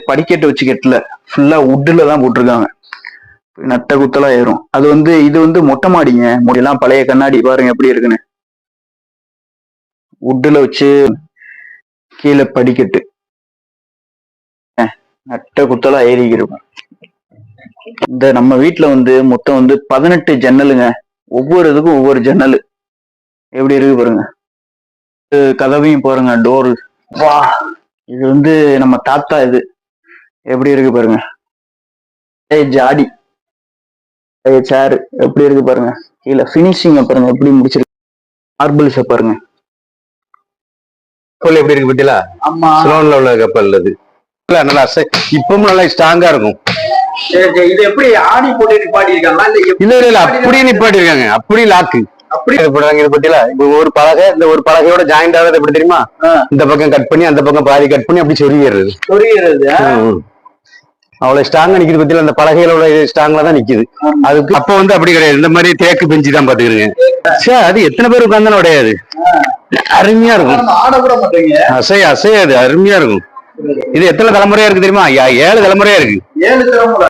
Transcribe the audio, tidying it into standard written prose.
படிக்கட்டு வச்சு கட்டல, ஃபுல்லா உட்டுல தான் போட்டிருக்காங்க. நட்ட குத்தலா ஏறும். அது இது மொட்டை மாடிங்க. முடியெல்லாம் பழைய கண்ணாடி பாருங்க எப்படி இருக்குன்னு. உட்டுல வச்சு கீழே படிக்கட்டு நட்ட குத்தலா ஏறி இருக்கும். இந்த நம்ம வீட்டுல மொத்தம் 18 ஜன்னலுங்க. ஒவ்வொரு இதுக்கும் ஒவ்வொரு ஜன்னல் எப்படி இருக்கு பாருங்க. கதவையும் பாருங்க, டோரு. வா, இது நம்ம தாத்தா இது எப்படி இருக்கு பாருங்க. ஜாடி சேரு எப்படி இருக்கு பாருங்க. கீழே பினிஷிங் பாருங்க எப்படி முடிச்சிருக்கு. மார்பிள்ஸ பாருங்க எப்படி இருக்கு பத்தியா. ஆமா, ஸ்லோன்ல உள்ள கப்பல் அது நல்லா இப்பவும் நல்லா ஸ்ட்ராங்கா இருக்கும். இது எப்படி ஆணி போட்டு நிப்பாட்டி இருக்காங்களா? இல்ல அப்படியே நிப்பாட்டி இருக்காங்க. அப்படி லாக்கு அப்படி போடுறாங்க. இது பத்தியில இப்ப ஒரு பலகை, இந்த ஒரு பலகையோட ஜாயிண்ட் ஆகுது எப்படி தெரியுமா? இந்த பக்கம் கட் பண்ணி அந்த பக்கம் பாதி கட் பண்ணி அப்படி சொருகிறது. அவ்வளவு ஸ்ட்ராங்கா நிக்குது பத்தியில. அந்த பலகைகளோட ஸ்ட்ராங்ல தான் நிக்குது. அதுக்கு அப்ப அப்படி கிடையாது. இந்த மாதிரி தேக்கு பெஞ்சு தான் பாத்துக்கிறீங்க. சரி, அது எத்தனை பேர் உட்கார்ந்தாலும் உடையாது. அருமையா இருக்கும். அசையாது, அருமையா இருக்கும். இது எத்தனை தலைமுறையா இருக்கு தெரியுமா? 7 தலைமுறையா இருக்கு. 7 தலைமுறை.